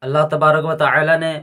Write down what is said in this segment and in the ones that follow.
اللہ تبارک و تعالی نے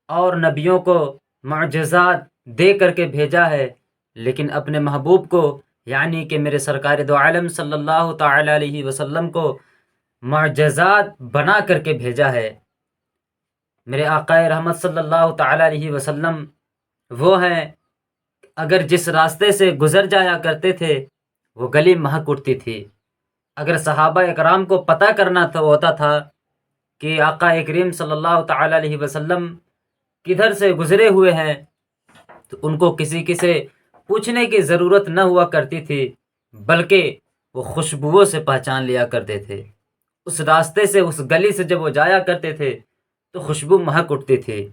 اور نبیوں کو معجزات دے کر کے بھیجا ہے، لیکن اپنے محبوب کو یعنی کہ میرے سرکار دو عالم صلی اللہ تعالی علیہ وسلم کو معجزات بنا کر کے بھیجا ہے۔ میرے آقا رحمت صلی اللہ تعالی علیہ وسلم وہ ہیں، اگر جس راستے سے گزر جایا کرتے تھے وہ گلی مہک اٹھتی تھی۔ اگر صحابہ اکرام کو پتہ کرنا ہوتا تھا کہ آقا کریم صلی اللہ تعالی علیہ وسلم کدھر سے گزرے ہوئے ہیں، تو ان کو کسی سے پوچھنے کی ضرورت نہ ہوا کرتی تھی، بلکہ وہ خوشبوؤں سے پہچان لیا کرتے تھے۔ اس راستے سے، اس گلی سے جب وہ جایا کرتے تھے تو خوشبو مہک اٹھتی تھی۔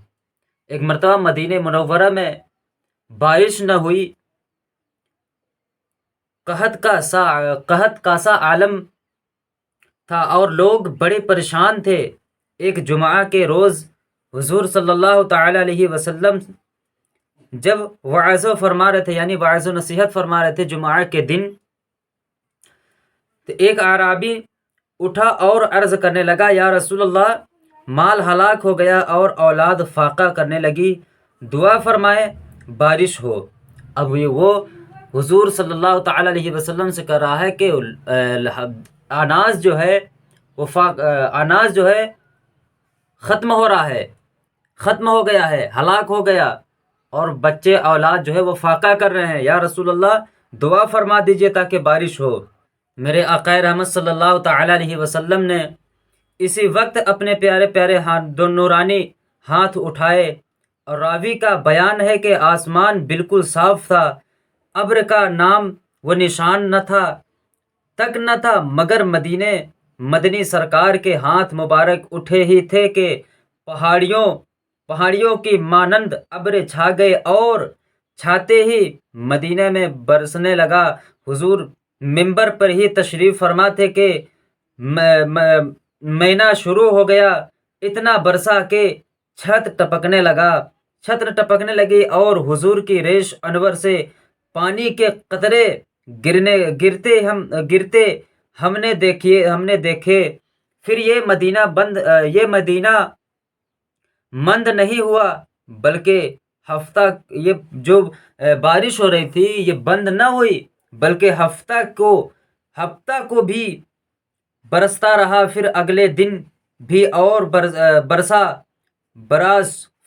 ایک مرتبہ مدینہ منورہ میں بارش نہ ہوئی، قحط کا سا عالم تھا اور لوگ بڑے پریشان تھے۔ ایک جمعہ کے روز حضور صلی اللہ تعالی علیہ وسلم جب وعظ فرما رہے تھے، یعنی وعظ و نصیحت فرما رہے تھے جمعہ کے دن، تو ایک اعرابی اٹھا اور عرض کرنے لگا، یا رسول اللہ، مال ہلاک ہو گیا اور اولاد فاقہ کرنے لگی، دعا فرمائے بارش ہو۔ اب وہ حضور صلی اللہ تعالی علیہ وسلم سے کہہ رہا ہے کہ اناج جو ہے اناج جو ہے ختم ہو رہا ہے، ختم ہو گیا ہے، ہلاک ہو گیا، اور بچے اولاد جو ہے وہ فاقہ کر رہے ہیں، یا رسول اللہ دعا فرما دیجئے تاکہ بارش ہو۔ میرے آقا رحمت صلی اللہ تعالی علیہ وسلم نے اسی وقت اپنے پیارے پیارے دو نورانی ہاتھ اٹھائے، اور راوی کا بیان ہے کہ آسمان بالکل صاف تھا، ابر کا نام و نشان نہ تھا، مگر مدنی سرکار کے ہاتھ مبارک اٹھے ہی تھے کہ پہاڑیوں کی مانند ابر چھا گئے، اور چھاتے ہی مدینے میں برسنے لگا۔ حضور منبر پر ہی تشریف فرما تھے کہ مہینہ شروع ہو گیا، اتنا برسا کہ چھت ٹپکنے لگی، اور حضور کی ریش انور سے پانی کے قطرے گرتے ہم نے دیکھے۔ پھر یہ مدینہ مند نہیں ہوا، بلکہ یہ جو بارش ہو رہی تھی یہ بند نہ ہوئی، بلکہ ہفتہ کو بھی برستا رہا۔ پھر اگلے دن بھی اور برسا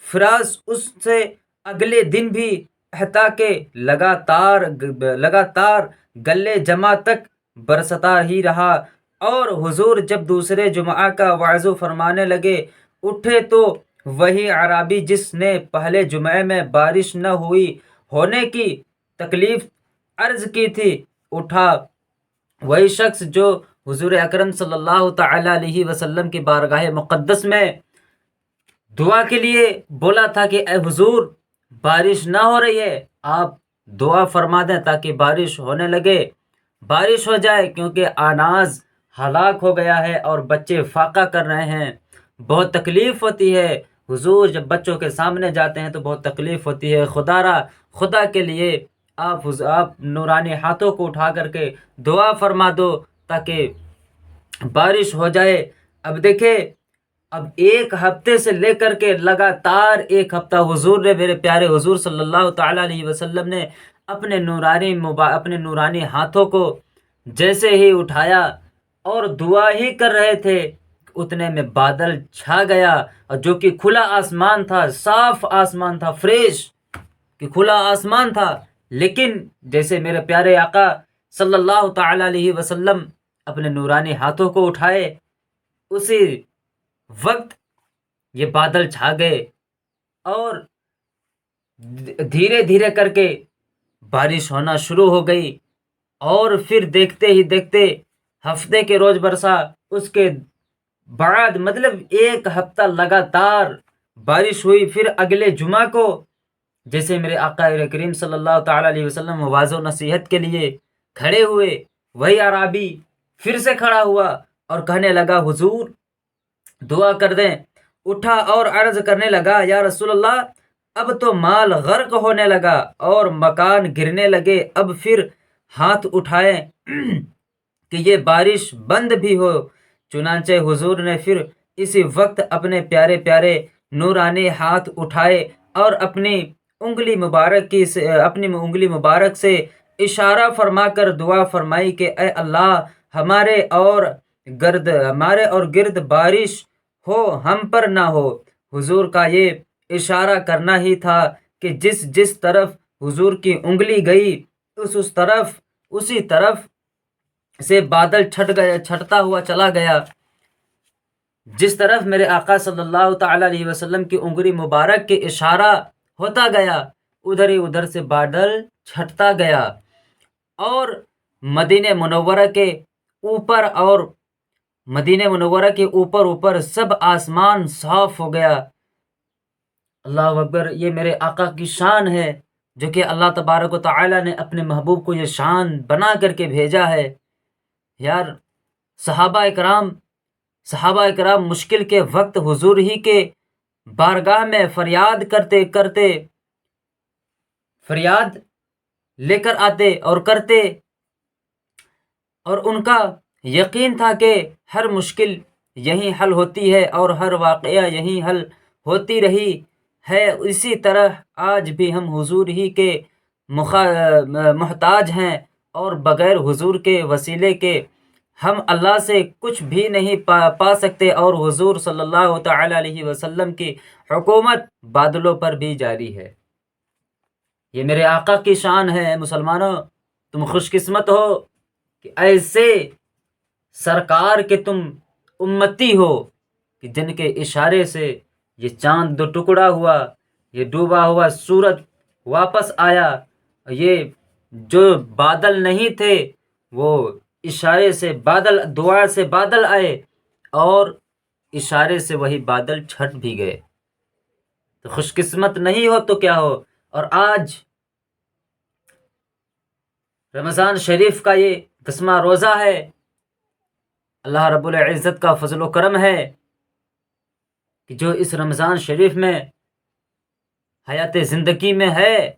فراز اس سے اگلے دن بھی، حتیٰ کہ لگاتار گلے جمع تک برستا ہی رہا۔ اور حضور جب دوسرے جمعہ کا وعظ فرمانے لگے، اٹھے تو وہی اعرابی جس نے پہلے جمعے میں بارش نہ ہونے کی تکلیف عرض کی تھی، اٹھا۔ وہی شخص جو حضور اکرم صلی اللہ تعالی علیہ وسلم کی بارگاہ مقدس میں دعا کے لیے بولا تھا کہ اے حضور، بارش نہ ہو رہی ہے، آپ دعا فرما دیں تاکہ بارش ہونے لگے، بارش ہو جائے، کیونکہ اناج ہلاک ہو گیا ہے اور بچے فاقہ کر رہے ہیں، بہت تکلیف ہوتی ہے۔ حضور جب بچوں کے سامنے جاتے ہیں تو بہت تکلیف ہوتی ہے۔ خدا کے لیے آپ نورانی ہاتھوں کو اٹھا کر کے دعا فرما دو تاکہ بارش ہو جائے۔ اب دیکھیں، اب ایک ہفتے سے لے کر کے لگاتار ایک ہفتہ حضور نے، میرے پیارے حضور صلی اللہ تعالی علیہ وسلم نے اپنے نورانی ہاتھوں کو جیسے ہی اٹھایا اور دعا ہی کر رہے تھے، اتنے میں بادل چھا گیا، اور جو کہ کھلا آسمان تھا، صاف آسمان تھا، فریش کہ کھلا آسمان تھا، لیکن جیسے میرے پیارے آقا صلی اللہ تعالی علیہ وسلم اپنے نورانی ہاتھوں کو اٹھائے، اسی وقت یہ بادل چھا گئے اور دھیرے دھیرے کر کے بارش ہونا شروع ہو گئی۔ اور پھر دیکھتے ہی دیکھتے ہفتے کے روز برسا، اس کے بعد مطلب ایک ہفتہ لگاتار بارش ہوئی۔ پھر اگلے جمعہ کو جیسے میرے آقا کریم صلی اللہ تعالی علیہ وسلم وعظ و نصیحت کے لیے کھڑے ہوئے، وہی اعرابی پھر سے کھڑا ہوا اور کہنے لگا، حضور دعا کر دیں۔ اٹھا اور عرض کرنے لگا، یا رسول اللہ، اب تو مال غرق ہونے لگا اور مکان گرنے لگے، اب پھر ہاتھ اٹھائیں کہ یہ بارش بند بھی ہو۔ چنانچہ حضور نے پھر اسی وقت اپنے پیارے پیارے نورانی ہاتھ اٹھائے اور اپنی انگلی مبارک سے اشارہ فرما کر دعا فرمائی کہ اے اللہ ہمارے اور گرد بارش ہو، ہم پر نہ ہو۔ حضور کا یہ اشارہ کرنا ہی تھا کہ جس طرف حضور کی انگلی گئی اسی طرف سے بادل چھٹتا ہوا چلا گیا۔ جس طرف میرے آقا صلی اللہ تعالی علیہ وسلم کی انگلی مبارک کے اشارہ ہوتا گیا، ادھر سے بادل چھٹتا گیا اور مدینہ منورہ کے اوپر سب آسمان صاف ہو گیا۔ اللہ اکبر! یہ میرے آقا کی شان ہے جو کہ اللہ تبارک و تعالی نے اپنے محبوب کو یہ شان بنا کر کے بھیجا ہے۔ یار صحابہ اکرام مشکل کے وقت حضور ہی کے بارگاہ میں فریاد لے کر آتے اور کرتے، اور ان کا یقین تھا کہ ہر مشکل یہیں حل ہوتی ہے اور ہر واقعہ یہیں حل ہوتی رہی ہے۔ اسی طرح آج بھی ہم حضور ہی کے محتاج ہیں، اور بغیر حضور کے وسیلے کے ہم اللہ سے کچھ بھی نہیں پا سکتے، اور حضور صلی اللہ تعالی علیہ وسلم کی حکومت بادلوں پر بھی جاری ہے۔ یہ میرے آقا کی شان ہے۔ مسلمانوں، تم خوش قسمت ہو کہ ایسے سرکار کے تم امتی ہو کہ جن کے اشارے سے یہ چاند دو ٹکڑا ہوا، یہ ڈوبا ہوا سورج واپس آیا، یہ جو بادل نہیں تھے وہ اشارے سے دعا سے بادل آئے، اور اشارے سے وہی بادل چھٹ بھی گئے۔ تو خوش قسمت نہیں ہو تو کیا ہو؟ اور آج رمضان شریف کا یہ 10واں روزہ ہے۔ اللہ رب العزت کا فضل و کرم ہے کہ جو اس رمضان شریف میں حیات زندگی میں ہے،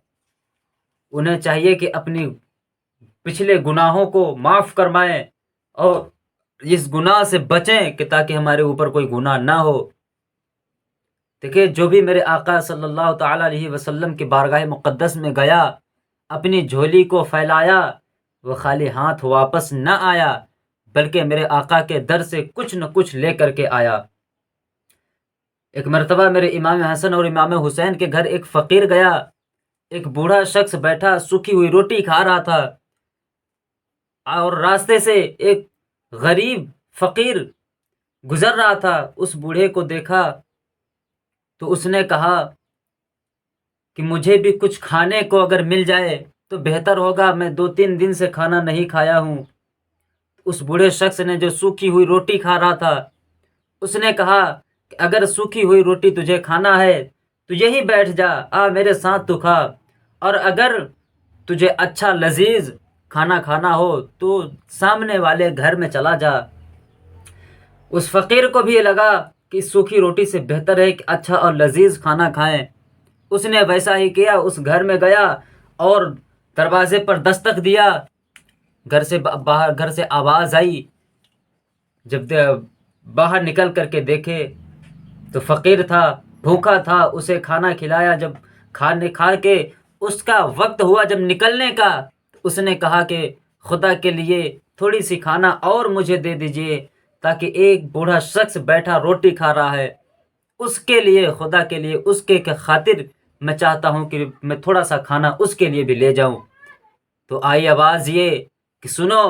انہیں چاہیے کہ اپنی پچھلے گناہوں کو معاف فرمائیں اور اس گناہ سے بچیں کہ تاکہ ہمارے اوپر کوئی گناہ نہ ہو۔ دیکھیں، جو بھی میرے آقا صلی اللہ تعالی علیہ وسلم کی بارگاہ مقدس میں گیا، اپنی جھولی کو پھیلایا، وہ خالی ہاتھ واپس نہ آیا، بلکہ میرے آقا کے در سے کچھ نہ کچھ لے کر کے آیا۔ ایک مرتبہ میرے امام حسن اور امام حسین کے گھر ایک فقیر گیا۔ ایک بوڑھا شخص بیٹھا سوکھی ہوئی روٹی کھا رہا تھا، اور راستے سے ایک غریب فقیر گزر رہا تھا۔ اس بوڑھے کو دیکھا تو اس نے کہا کہ مجھے بھی کچھ کھانے کو اگر مل جائے تو بہتر ہوگا، میں 2-3 دن سے کھانا نہیں کھایا ہوں۔ اس بوڑھے شخص نے، جو سوکھی ہوئی روٹی کھا رہا تھا، اس نے کہا کہ اگر سوکھی ہوئی روٹی تجھے کھانا ہے تو یہی بیٹھ جا، آ میرے ساتھ تو کھا، اور اگر تجھے اچھا لذیذ کھانا کھانا ہو تو سامنے والے گھر میں چلا جا۔ اس فقیر کو بھی یہ لگا کہ سوکھی روٹی سے بہتر ہے کہ اچھا اور لذیذ کھانا کھائیں۔ اس نے ویسا ہی کیا، اس گھر میں گیا اور دروازے پر دستک دیا۔ گھر سے آواز آئی۔ جب باہر نکل کر کے دیکھے تو فقیر تھا، بھوکا تھا، اسے کھانا کھلایا۔ جب کھا کے اس کا وقت ہوا جب نکلنے کا، اس نے کہا کہ خدا کے لیے تھوڑی سی کھانا اور مجھے دے دیجئے، تاکہ ایک بوڑھا شخص بیٹھا روٹی کھا رہا ہے، اس کے لیے، خدا کے لیے، اس کے خاطر میں چاہتا ہوں کہ میں تھوڑا سا کھانا اس کے لیے بھی لے جاؤں۔ تو آئی آواز یہ کہ سنو،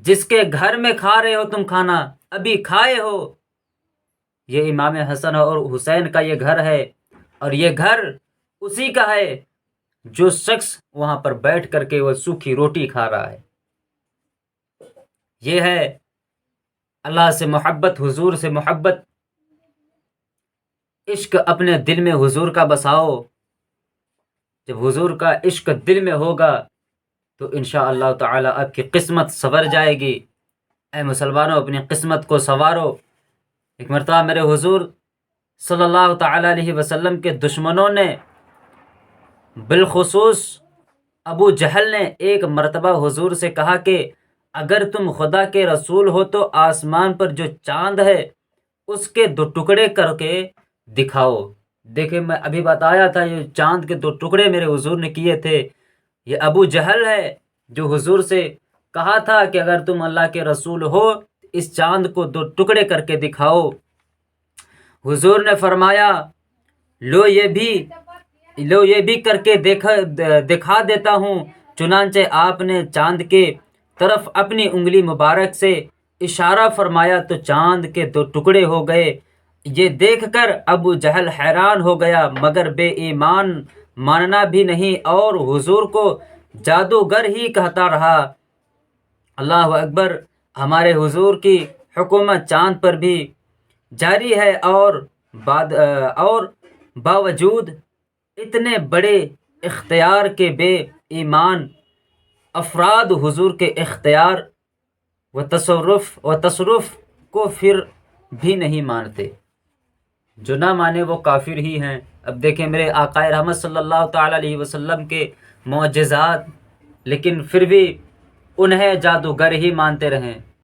جس کے گھر میں کھا رہے ہو تم کھانا، ابھی کھائے ہو، یہ امام حسن اور حسین کا یہ گھر ہے، اور یہ گھر اسی کا ہے جو شخص وہاں پر بیٹھ کر کے وہ سوکھی روٹی کھا رہا ہے۔ یہ ہے اللہ سے محبت، حضور سے محبت، عشق اپنے دل میں حضور کا بساؤ۔ جب حضور کا عشق دل میں ہوگا تو انشاءاللہ تعالی آپ کی قسمت سنور جائے گی۔ اے مسلمانوں، اپنی قسمت کو سنوارو۔ ایک مرتبہ میرے حضور صلی اللہ تعالی علیہ وسلم کے دشمنوں نے، بالخصوص ابو جہل نے، ایک مرتبہ حضور سے کہا کہ اگر تم خدا کے رسول ہو تو آسمان پر جو چاند ہے اس کے 2 ٹکڑے کر کے دکھاؤ۔ دیکھیں میں ابھی بتایا تھا یہ چاند کے 2 ٹکڑے میرے حضور نے کیے تھے، یہ ابو جہل ہے جو حضور سے کہا تھا کہ اگر تم اللہ کے رسول ہو اس چاند کو 2 ٹکڑے کر کے دکھاؤ۔ حضور نے فرمایا لو یہ بھی کر کے دکھا دیتا ہوں۔ چنانچہ آپ نے چاند کے طرف اپنی انگلی مبارک سے اشارہ فرمایا تو چاند کے 2 ٹکڑے ہو گئے۔ یہ دیکھ کر ابو جہل حیران ہو گیا مگر بے ایمان ماننا بھی نہیں اور حضور کو جادوگر ہی کہتا رہا۔ اللہ اکبر! ہمارے حضور کی حکومت چاند پر بھی جاری ہے اور باوجود اتنے بڑے اختیار کے بے ایمان افراد حضور کے اختیار و تصرف کو پھر بھی نہیں مانتے۔ جو نہ مانے وہ کافر ہی ہیں۔ اب دیکھیں میرے آقائے رحمت صلی اللہ تعالیٰ علیہ وسلم کے معجزات، لیکن پھر بھی انہیں جادوگر ہی مانتے رہیں۔